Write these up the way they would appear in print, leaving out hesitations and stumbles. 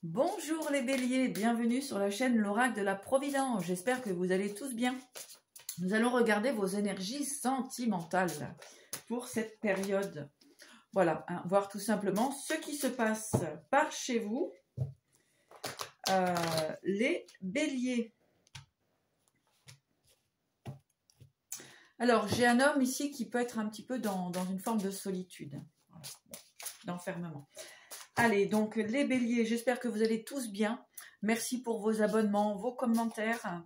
Bonjour les béliers, bienvenue sur la chaîne l'oracle de la Providence. J'espère que vous allez tous bien. Nous allons regarder vos énergies sentimentales pour cette période. Voilà, voir tout simplement ce qui se passe par chez vous, les béliers. Alors, j'ai un homme ici qui peut être un petit peu dans une forme de solitude, voilà, d'enfermement. Allez, donc les béliers, j'espère que vous allez tous bien. Merci pour vos abonnements, vos commentaires,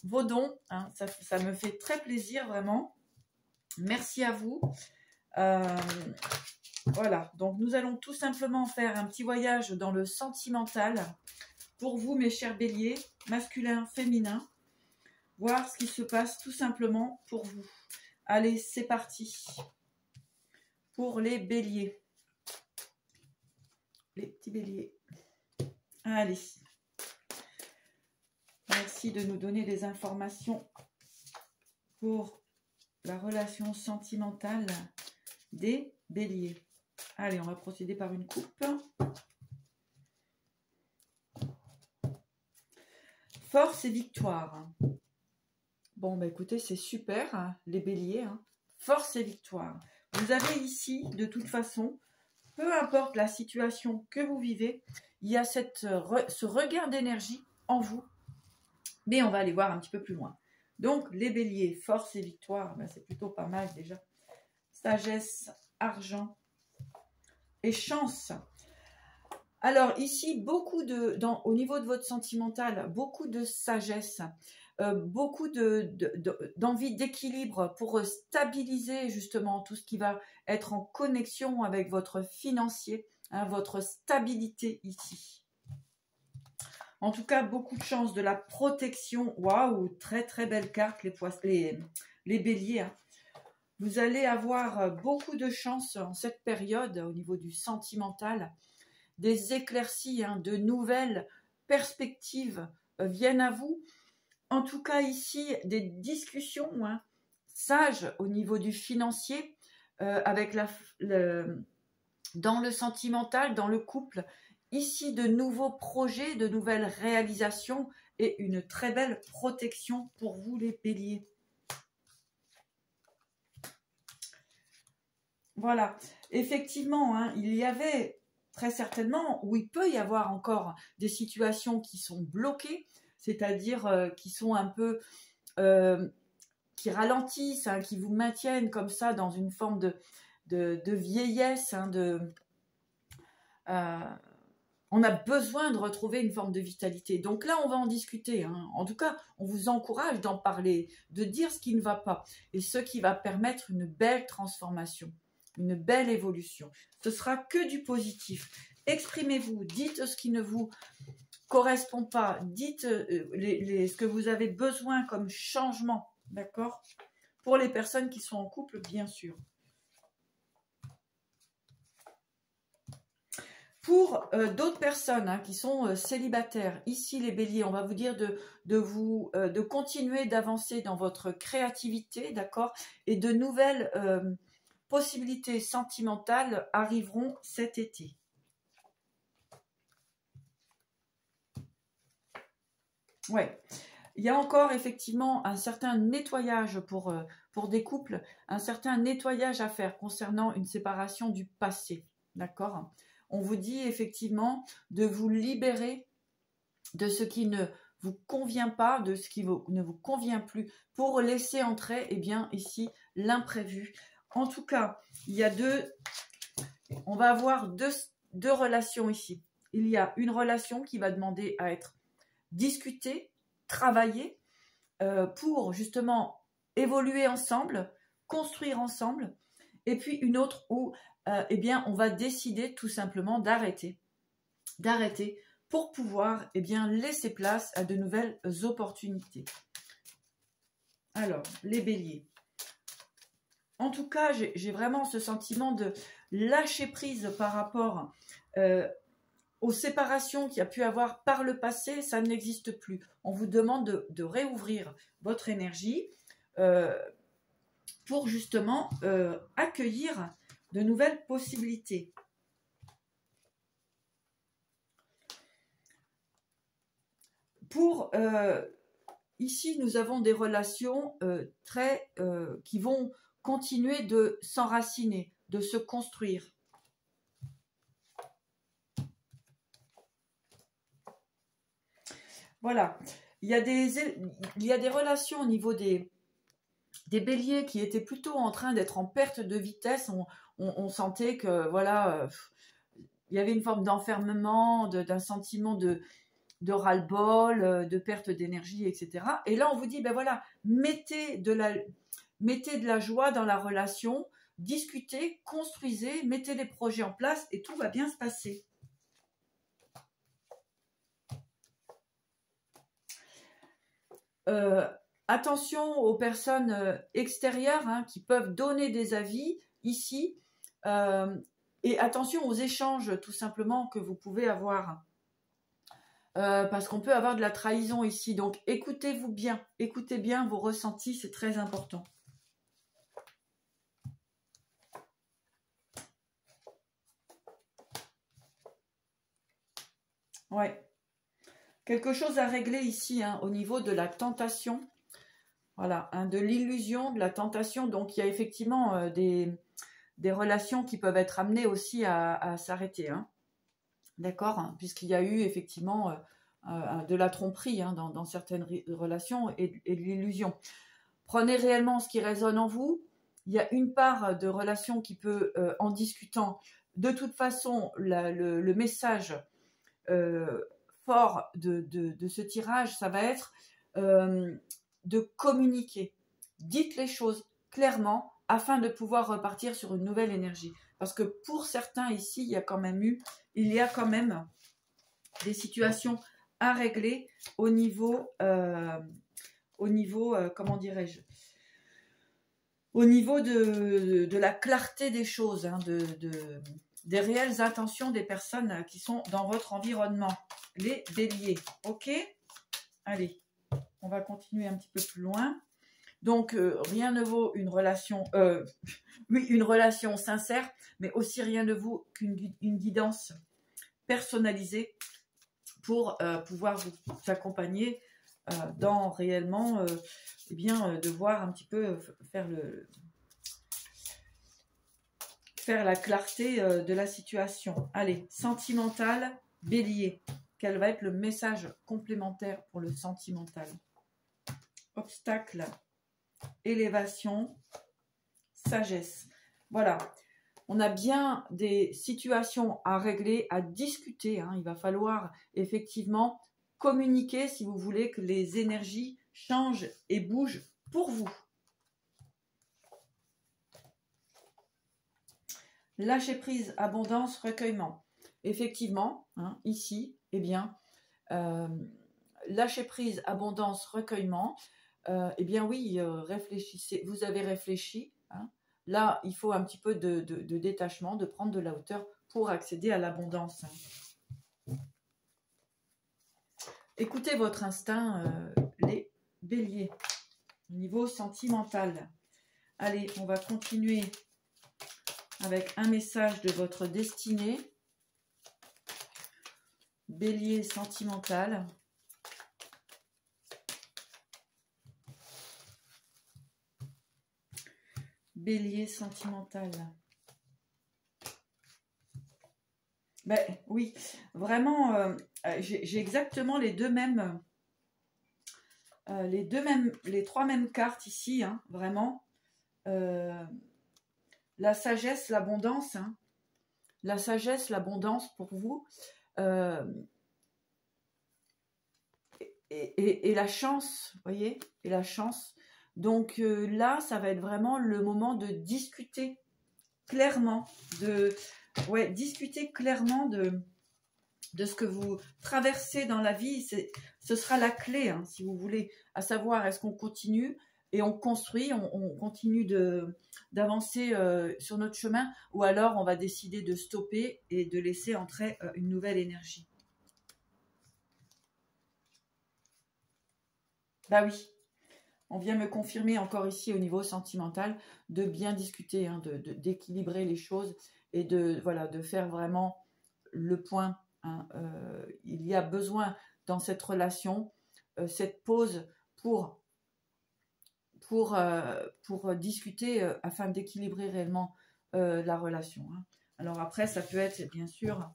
vos dons. Ça me fait très plaisir, vraiment. Merci à vous. Voilà, donc nous allons tout simplement faire un petit voyage dans le sentimental pour vous, mes chers béliers, masculin, féminin. Voir ce qui se passe tout simplement pour vous. Allez, c'est parti. Pour les béliers. Les petits béliers. Allez. Merci de nous donner des informations pour la relation sentimentale des béliers. Allez, on va procéder par une coupe. Force et victoire. Bon, bah écoutez, c'est super, hein, les béliers. Hein. Force et victoire. Vous avez ici, de toute façon, peu importe la situation que vous vivez, il y a ce regard d'énergie en vous. Mais on va aller voir un petit peu plus loin. Donc, les béliers, force et victoire, ben c'est plutôt pas mal déjà. Sagesse, argent et chance. Alors ici, au niveau de votre sentimental, beaucoup de sagesse, beaucoup d'envie d'équilibre pour stabiliser justement tout ce qui va être en connexion avec votre financier, hein, votre stabilité ici. En tout cas, beaucoup de chance, de la protection. Waouh, très très belle carte, les béliers. Hein. Vous allez avoir beaucoup de chance en cette période au niveau du sentimental. Des éclaircies, hein, de nouvelles perspectives viennent à vous. En tout cas, ici, des discussions sages au niveau du financier, avec dans le sentimental, dans le couple. Ici, de nouveaux projets, de nouvelles réalisations et une très belle protection pour vous, les béliers. Voilà. Effectivement, hein, il y avait très certainement, où il peut y avoir encore des situations qui sont bloquées, c'est-à-dire qui sont un peu, qui ralentissent, hein, qui vous maintiennent comme ça dans une forme de vieillesse. Hein, on a besoin de retrouver une forme de vitalité. Donc là, on va en discuter. Hein. En tout cas, on vous encourage d'en parler, de dire ce qui ne va pas et ce qui va permettre une belle transformation, une belle évolution. Ce sera que du positif. Exprimez-vous, dites ce qui ne vous correspond pas, dites ce que vous avez besoin comme changement, d'accord? Pour les personnes qui sont en couple, bien sûr. Pour d'autres personnes qui sont célibataires, ici les béliers, on va vous dire de continuer d'avancer dans votre créativité, d'accord? Et de nouvelles possibilités sentimentales arriveront cet été. Ouais, il y a encore effectivement un certain nettoyage pour des couples, un certain nettoyage à faire concernant une séparation du passé, d'accord? On vous dit effectivement de vous libérer de ce qui ne vous convient pas, de ce qui ne vous convient plus, pour laisser entrer, eh bien, ici, l'imprévu. En tout cas, on va avoir deux relations ici. Il y a une relation qui va demander à être discutée, travaillée, pour justement évoluer ensemble, construire ensemble, et puis une autre où eh bien, on va décider tout simplement d'arrêter pour pouvoir eh bien, laisser place à de nouvelles opportunités. Alors, les béliers. En tout cas, j'ai vraiment ce sentiment de lâcher prise par rapport aux séparations qu'il y a pu avoir par le passé. Ça n'existe plus. On vous demande de réouvrir votre énergie pour justement accueillir de nouvelles possibilités. Ici, nous avons des relations qui vont continuer de s'enraciner, de se construire. Voilà. Il y a des relations au niveau des béliers qui étaient plutôt en train d'être en perte de vitesse. On sentait que, voilà, il y avait une forme d'enfermement, d'un sentiment de ras-le-bol, de perte d'énergie, etc. Et là, on vous dit, ben voilà, mettez de la joie dans la relation, discutez, construisez, mettez des projets en place et tout va bien se passer. Attention aux personnes extérieures hein, qui peuvent donner des avis ici et attention aux échanges tout simplement que vous pouvez avoir parce qu'on peut avoir de la trahison ici, donc écoutez-vous bien, écoutez bien vos ressentis, c'est très important. Ouais. Quelque chose à régler ici hein, au niveau de la tentation. Voilà, hein, de l'illusion, de la tentation. Donc, il y a effectivement des relations qui peuvent être amenées aussi à s'arrêter. Hein. D'accord hein, puisqu'il y a eu effectivement de la tromperie hein, dans certaines relations et de l'illusion. Prenez réellement ce qui résonne en vous. Il y a une part de relation qui peut, en discutant, de toute façon, le message fort de ce tirage, ça va être de communiquer. Dites les choses clairement afin de pouvoir repartir sur une nouvelle énergie. Parce que pour certains ici, il y a quand même des situations à régler au niveau comment dirais-je, au niveau de la clarté des choses, hein, des réelles intentions des personnes qui sont dans votre environnement. Les béliers, ok? Allez, on va continuer un petit peu plus loin. Donc, rien ne vaut une relation, oui, une relation sincère, mais aussi rien ne vaut qu'une guidance personnalisée pour pouvoir vous accompagner dans réellement, eh bien, devoir un petit peu faire la clarté de la situation. Allez, sentimental, bélier. Quel va être le message complémentaire pour le sentimental? Obstacle, élévation, sagesse. Voilà. On a bien des situations à régler, à discuter. Hein. Il va falloir effectivement communiquer si vous voulez que les énergies changent et bougent pour vous. Lâcher prise, abondance, recueillement. Effectivement, hein, ici, eh bien, lâcher prise, abondance, recueillement. Eh bien oui, réfléchissez. Vous avez réfléchi. Hein. Là, il faut un petit peu de détachement, de prendre de la hauteur pour accéder à l'abondance. Écoutez votre instinct, les béliers, au niveau sentimental. Allez, on va continuer avec un message de votre destinée. Bélier sentimental. Bélier sentimental. Ben oui, vraiment, j'ai exactement les trois mêmes cartes ici, hein, vraiment. La sagesse, l'abondance, hein. La sagesse, l'abondance pour vous. Et la chance, vous voyez, et la chance. Donc là, ça va être vraiment le moment de discuter clairement, discuter clairement de ce que vous traversez dans la vie. Ce sera la clé, hein, si vous voulez, à savoir est-ce qu'on continue et on construit, on continue d'avancer sur notre chemin, ou alors on va décider de stopper et de laisser entrer une nouvelle énergie. Bah oui, on vient me confirmer encore ici au niveau sentimental de bien discuter, hein, d'équilibrer les choses et de faire vraiment le point. Hein. Il y a besoin dans cette relation cette pause pour discuter afin d'équilibrer réellement la relation. Hein. Alors après, ça peut être, bien sûr,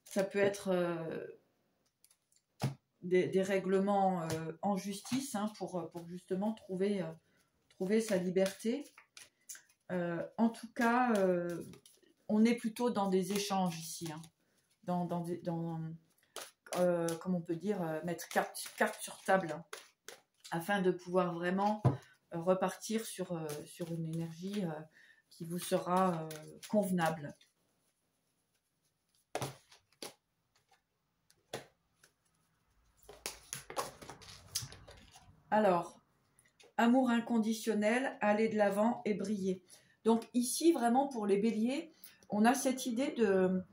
ça peut être des règlements en justice hein, pour justement trouver sa liberté. En tout cas, on est plutôt dans des échanges ici, hein, comme on peut dire, mettre carte sur table, hein, afin de pouvoir vraiment repartir sur une énergie qui vous sera convenable. Alors, amour inconditionnel, aller de l'avant et briller. Donc ici, vraiment pour les béliers, on a cette idée de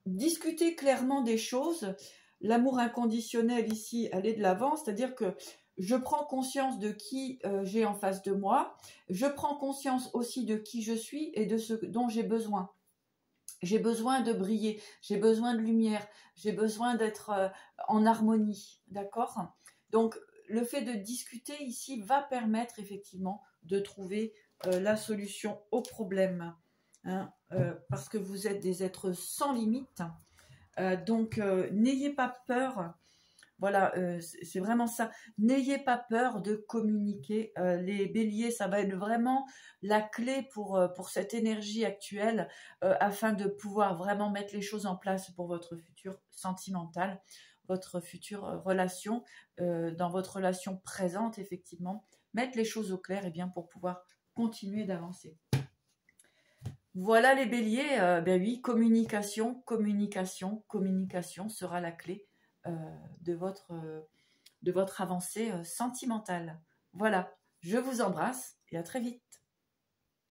discuter clairement des choses. L'amour inconditionnel ici, aller de l'avant, c'est-à-dire que je prends conscience de qui j'ai en face de moi, je prends conscience aussi de qui je suis et de ce dont j'ai besoin. J'ai besoin de briller, j'ai besoin de lumière, j'ai besoin d'être en harmonie, d'accord? Donc, le fait de discuter ici va permettre effectivement de trouver la solution au problème, hein, parce que vous êtes des êtres sans limite. Donc, n'ayez pas peur. Voilà, c'est vraiment ça. N'ayez pas peur de communiquer. Les béliers, ça va être vraiment la clé pour cette énergie actuelle afin de pouvoir vraiment mettre les choses en place pour votre futur sentimental, votre future relation, dans votre relation présente, effectivement. Mettre les choses au clair et bien, pour pouvoir continuer d'avancer. Voilà les béliers. Ben oui, communication, communication, communication sera la clé de votre avancée sentimentale. Voilà, je vous embrasse et à très vite.